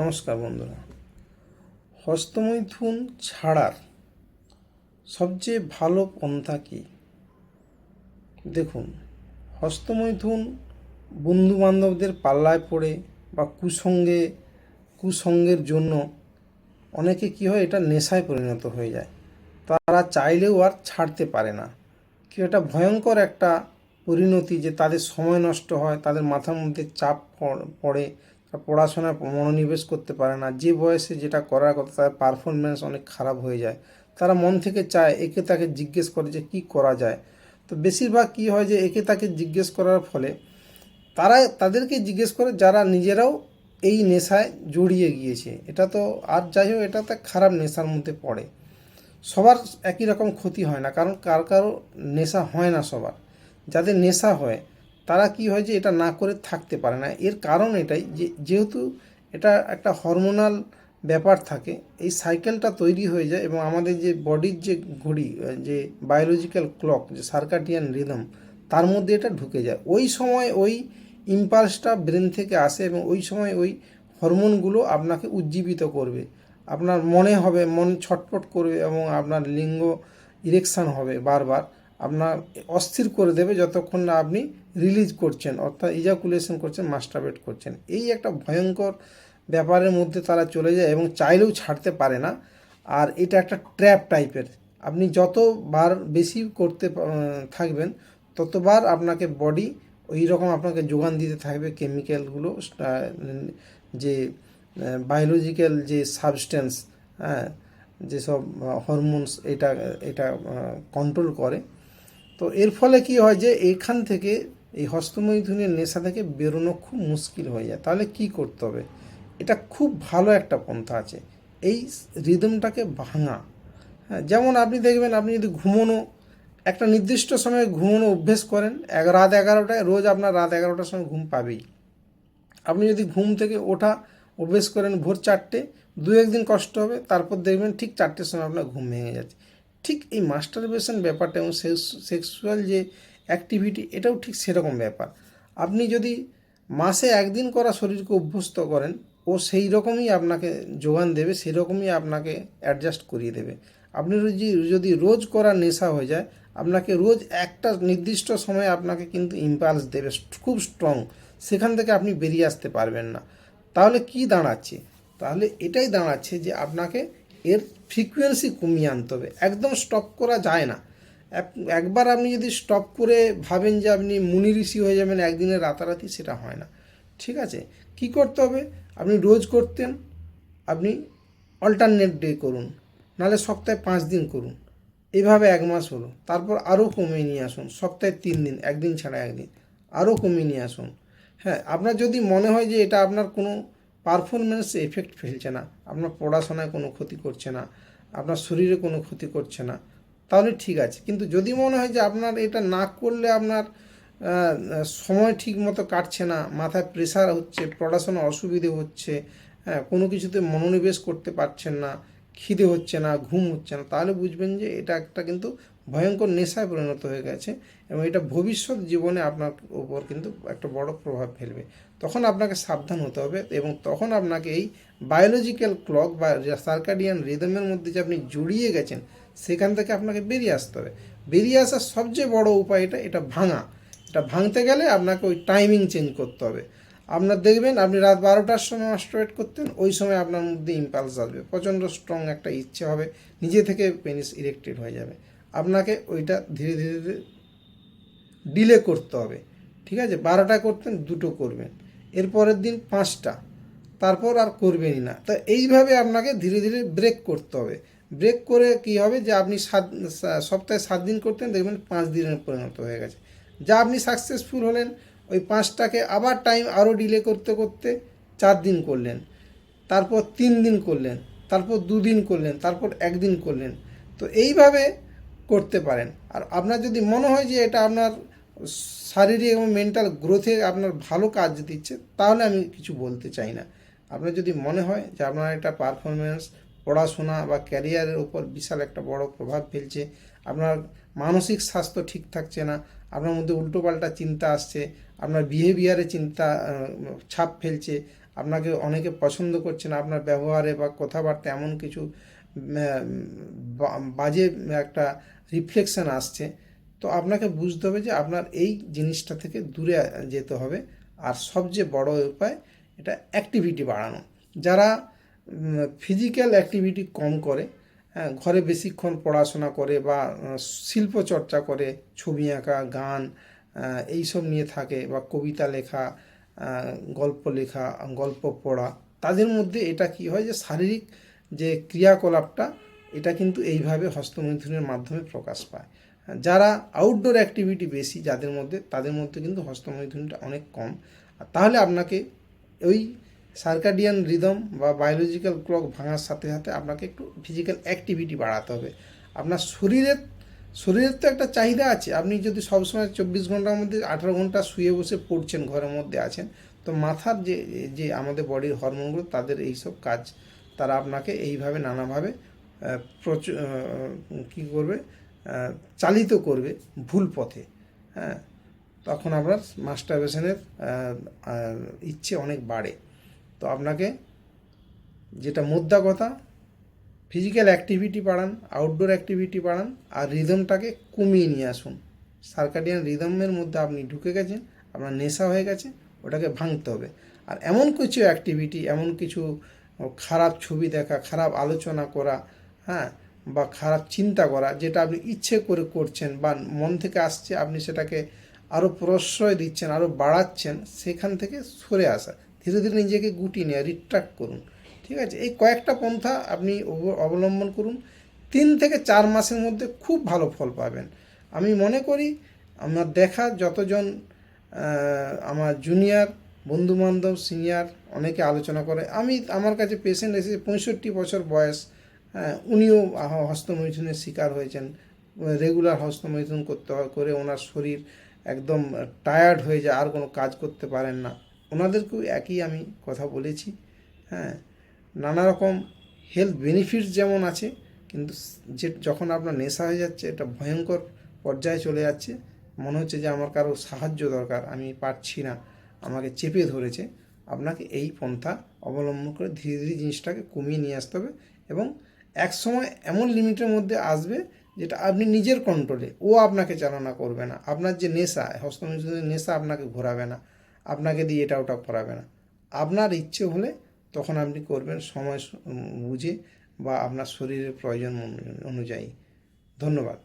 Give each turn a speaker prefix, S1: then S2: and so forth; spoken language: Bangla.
S1: নমস্কার বন্ধুরা। হস্তমৈথুন ছাড়ার সবচেয়ে ভালো পন্থা কী? দেখুন, হস্তমৈথুন বন্ধুবান্ধবদের পাল্লায় পড়ে বা কুসঙ্গের জন্য অনেকে কী হয়, এটা নেশায় পরিণত হয়ে যায়। তারা চাইলেও আর ছাড়তে পারে না। কি এটা ভয়ঙ্কর একটা পরিণতি যে তাদের সময় নষ্ট হয়, তাদের মাথার মধ্যে চাপ পড়ে, পড়াশোনায় মনোনিবেশ করতে পারে না। যে বয়সে যেটা করার কথা তাদের পারফরমেন্স অনেক খারাপ হয়ে যায়। তারা মন থেকে চায়, একে তাকে জিজ্ঞেস করে যে কী করা যায়। তো বেশিরভাগ কী হয় যে একে তাকে জিজ্ঞেস করার ফলে তাদেরকে জিজ্ঞেস করে যারা নিজেরাও এই নেশায় জড়িয়ে গিয়েছে। এটা তো আর যাই হোক, এটা তো খারাপ নেশার মধ্যে পড়ে। সবার একই রকম ক্ষতি হয় না, কারণ কারো নেশা হয় না সবার। যাদের নেশা হয় তারা কি হয় যে এটা না করে থাকতে পারে না। এর কারণ এটাই যে যেহেতু এটা একটা হরমোনাল ব্যাপার থাকে, এই সাইকেলটা তৈরি হয়ে যায় এবং আমাদের যে বডির যে ঘড়ি, যে বায়োলজিক্যাল ক্লক, যে সার্কাডিয়ান রিদম, তার মধ্যে এটা ঢুকে যায়। ওই সময় ওই ইম্পালসটা ব্রেন থেকে আসে এবং ওই সময় ওই হরমোনগুলো আপনাকে উজ্জীবিত করবে। আপনার মন ছটফট করবে এবং আপনার লিঙ্গ ইরেকশান হবে বারবার। আপনার অস্থির করে দেবে যতক্ষণ না আপনি রিলিজ করছেন, অর্থাৎ ইজাকুলেশন করছেন, মাস্টারবেট করছেন। এই একটা ভয়ঙ্কর ব্যাপারের মধ্যে তারা চলে যায় এবং চাইলেও ছাড়তে পারে না। আর এটা একটা ট্র্যাপ টাইপের। আপনি যতবার বেশি করতে থাকবেন ততবার আপনাকে বডি ওই রকম আপনাকে যোগান দিতে থাকবে কেমিক্যালগুলো, যে বায়োলজিক্যাল যে সাবস্টেন্স, হ্যাঁ, যেসব হরমোনস এটা এটা কন্ট্রোল করে। তো এর ফলে কি হয় যে এখান থেকে, এই হস্তমৈথুনের নেশা থেকে বেরোনো খুব মুশকিল হয়ে যায়। তাহলে কি করতে হবে? এটা খুব ভালো একটা পন্থা আছে, এই রিদমটাকে ভাঙা। হ্যাঁ, যেমন আপনি দেখবেন, আপনি যদি একটা নির্দিষ্ট সময়ে ঘুমানো অভ্যেস করেন, রাত 11টায়, রোজ আপনার রাত 11টার সময় ঘুম পাবেই। আপনি যদি ঘুম থেকে ওঠা অভ্যেস করেন ভোর 4টে, একদিন কষ্ট হবে, তারপর দেখবেন ঠিক 4টের সময় আপনার ঘুম ভেঙে যাচ্ছে। ঠিক এই মাস্টারবেশন ব্যাপারটা এবং সেক্সুয়াল যে অ্যাক্টিভিটি, এটাও ঠিক সেরকম ব্যাপার। আপনি যদি মাসে একদিন করা শরীরকে অভ্যস্ত করেন, ও সেই রকমই আপনাকে যোগান দেবে, সেই রকমই আপনাকে অ্যাডজাস্ট করিয়ে দেবে। আপনি যদি রোজ করা নেশা হয়ে যায়, আপনাকে রোজ একটা নির্দিষ্ট সময়ে আপনাকে কিন্তু ইম্পালস দেবে খুব স্ট্রং, সেখান থেকে আপনি বেরিয়ে আসতে পারবেন না। তাহলে কি দাঁড়াচ্ছে? তাহলে এটাই দাঁড়াচ্ছে যে আপনাকে এর ফ্রিকোয়েন্সি কমিয়ে আনতে হবে। একদম স্টপ করা যায় না। একবার আপনি যদি স্টপ করে ভাবেন যে আপনি মুনি ঋষি হয়ে যাবেন একদিনে রাতারাতি, সেটা হয় না। ঠিক আছে, কি করতে হবে? আপনি রোজ করতেন, আপনি অল্টারনেট ডে করুন, নাহলে সপ্তাহে 5 দিন করুন। এইভাবে 1 মাস হলো, তারপর আরও কমিয়ে নিয়ে আসুন, সপ্তাহে 3 দিন, একদিন ছাড়া একদিন, আরও কমিয়ে নিয়ে আসুন। হ্যাঁ, আপনার যদি মনে হয় যে এটা আপনার কোনো পারফরমেন্সে এফেক্ট ফেলছে না, আপনার পড়াশোনায় কোনো ক্ষতি করছে না, আপনার শরীরে কোনো ক্ষতি করছে না, তাহলে ঠিক আছে। কিন্তু যদি মনে হয় যে আপনার এটা না করলে আপনার সময় ঠিক মতো কাটছে না, মাথায় প্রেশার হচ্ছে, পড়াশোনা অসুবিধে হচ্ছে, হ্যাঁ, কোনো কিছুতে মনোনিবেশ করতে পারছেন না, খিদে হচ্ছে না, ঘুম হচ্ছে না, তাহলে বুঝবেন যে এটা একটা কিন্তু ভয়ঙ্কর নেশায় পরিণত হয়ে গেছে এবং এটা ভবিষ্যৎ জীবনে আপনার উপর কিন্তু একটা বড় প্রভাব ফেলবে। তখন আপনাকে সাবধান হতে হবে এবং তখন আপনাকে এই বায়োলজিক্যাল ক্লক বা সার্কাডিয়ান রিদমের মধ্যে যে আপনি জড়িয়ে গেছেন, সেখান থেকে আপনাকে বেরিয়ে আসতে হবে। বেরিয়ে আসার সবচেয়ে বড় উপায় এটা ভাঙা। এটা ভাঙতে গেলে আপনাকে ওই টাইমিং চেঞ্জ করতে হবে। আপনার দেখবেন, আপনি রাত 12টার সময় মাস্টারবেট করতেন, ওই সময় আপনার মধ্যে ইম্পালস আসবে, প্রচণ্ড স্ট্রং একটা ইচ্ছে হবে, নিজে থেকে পেনিস ইরেক্টেড হয়ে যাবে। আপনাকে ওইটা ধীরে ধীরে ডিলে করতে হবে। ঠিক আছে, 12টা করতেন, 2টো করবেন, এরপরের দিন 5টা, তারপর আর করবেনই না। তো এইভাবে আপনাকে ধীরে ধীরে ব্রেক করতে হবে। ব্রেক করে কি হবে যে আপনি সপ্তাহে 7 দিন করতেন, দেখবেন 5 দিনের পরিণত হয়ে গেছে। যা আপনি সাকসেসফুল হলেন, ওই 5টাকে আবার টাইম আরও ডিলে করতে করতে 4 দিন করলেন, তারপর 3 দিন করলেন, তারপর 2 দিন করলেন, তারপর 1 দিন করলেন। তো এইভাবে করতে পারেন। আর আপনার যদি মনে হয় যে এটা আপনার শারীরিক এবং মেন্টাল গ্রোথে আপনার ভালো কাজ দিচ্ছে, তাহলে আমি কিছু বলতে চাই না। আপনার যদি মনে হয় যে আপনার একটা পারফরমেন্স, পড়াশোনা বা ক্যারিয়ারের উপর বিশাল একটা বড় প্রভাব ফেলছে, আপনার মানসিক স্বাস্থ্য ঠিক থাকছে না, আপনার মধ্যে উল্টোপাল্টা চিন্তা আসছে, আপনার বিহেভিয়ারে চিন্তা ছাপ ফেলছে, আপনাকে অনেকে পছন্দ করছে না, আপনার ব্যবহারে বা কথাবার্তা এমন কিছু বাজে একটা রিফ্লেকশন আসছে, তো আপনাকে বুঝতে হবে যে আপনার এই জিনিসটা থেকে দূরে যেতে হবে। আর সবচেয়ে বড় উপায় এটা অ্যাক্টিভিটি বাড়ানো। যারা ফিজিক্যাল অ্যাক্টিভিটি কম করে, হ্যাঁ, ঘরে বেশিক্ষণ পড়াশোনা করে বা শিল্প চর্চা করে, ছবি আঁকা, গান, এইসব নিয়ে থাকে, বা কবিতা লেখা, গল্প লেখা, গল্প পড়া, তাদের মধ্যে এটা কি হয় যে শারীরিক যে ক্রিয়াকলাপটা এটা কিন্তু এইভাবে হস্তমৈথুনের মাধ্যমে প্রকাশ পায়। যারা আউটডোর অ্যাক্টিভিটি বেশি যাদের মধ্যে, তাদের মধ্যে কিন্তু হস্তমৈথুনটা অনেক কম। আর তাহলে আপনাকে ওই সার্কাডিয়ান রিদম বা বায়োলজিক্যাল ক্লক ভাঙার সাথে সাথে আপনাকে একটু ফিজিক্যাল অ্যাক্টিভিটি বাড়াতে হবে। আপনার শরীরের তো একটা চাহিদা আছে। আপনি যদি সবসময় 24 ঘন্টার মধ্যে 18 ঘন্টা শুয়ে বসে পড়ছেন, ঘরের মধ্যে আছেন, তো মাথার যে যে আমাদের বডির হরমোনগুলো, তাদের এইসব কাজ তারা আপনাকে এইভাবে নানাভাবে কী করবে, চালিত করবে ভুল পথে। হ্যাঁ, তখন আপনার মাস্টারবেশনের ইচ্ছে অনেক বাড়ে। তো আপনাকে যেটা মোদ্দা কথা, ফিজিক্যাল অ্যাক্টিভিটি বাড়ান, আউটডোর অ্যাক্টিভিটি বাড়ান, আর রিদমটাকে কমিয়ে নিয়ে আসুন। সার্কাডিয়ান রিদমের মধ্যে আপনি ঢুকে গেছেন, আপনার নেশা হয়ে গেছে, ওটাকে ভাঙতে হবে। আর এমন কিছু অ্যাক্টিভিটি, এমন কিছু খারাপ ছবি দেখা, খারাপ আলোচনা করা, হ্যাঁ, বা খারাপ চিন্তা করা, যেটা আপনি ইচ্ছে করে করছেন বা মন থেকে আসছে, আপনি সেটাকে আরও প্রশ্রয় দিচ্ছেন, আরও বাড়াচ্ছেন, সেখান থেকে সরে আসা, ধীরে ধীরে নিজেকে গুটিয়ে নেওয়া, রিট্রাক্ট করুন। ঠিক আছে, এই কয়েকটা পন্থা আপনি অবলম্বন করুন, 3 থেকে 4 মাসের মধ্যে খুব ভালো ফল পাবেন। আমি মনে করি আমার দেখা যতজন আমার জুনিয়র বন্ধুবান্ধব, সিনিয়র অনেকে আলোচনা করে, আমার কাছে পেশেন্ট এসে 65 বছর বয়স, উনিও হস্তমৈথুনের শিকার হয়েছেন। রেগুলার হস্তমৈথুন করে ওনার শরীর একদম টায়ার্ড হয়ে যায়, আর কোনো কাজ করতে পারেন না। ওনাদেরকেও একই আমি কথা বলেছি। হ্যাঁ, নানা রকম হেলথ বেনিফিটস যেমন আছে, কিন্তু যে যখন আপনার নেশা হয়ে যাচ্ছে, এটা ভয়ঙ্কর পর্যায়ে চলে যাচ্ছে, মনে হচ্ছে যে আমার কারো সাহায্য দরকার, আমি পারছি না, আমাকে চেপে ধরেছে, আপনাকে এই পন্থা অবলম্বন করে ধীরে ধীরে জিনিসটাকে কমিয়ে নিয়ে আসতে হবে। এবং এক সময় এমন লিমিটের মধ্যে আসবে যেটা আপনি নিজের কন্ট্রোলে, ও আপনাকে চালনা করবে না। আপনার যে নেশা, হস্তমৈথুনের নেশা আপনাকে ঘোরাবে না, আপনাকে দিয়ে এটা ওটা করাবে না। আপনার ইচ্ছে হলে তখন আপনি করবেন, সময় বুঝে বা আপনার শরীরের প্রয়োজন অনুযায়ী। ধন্যবাদ।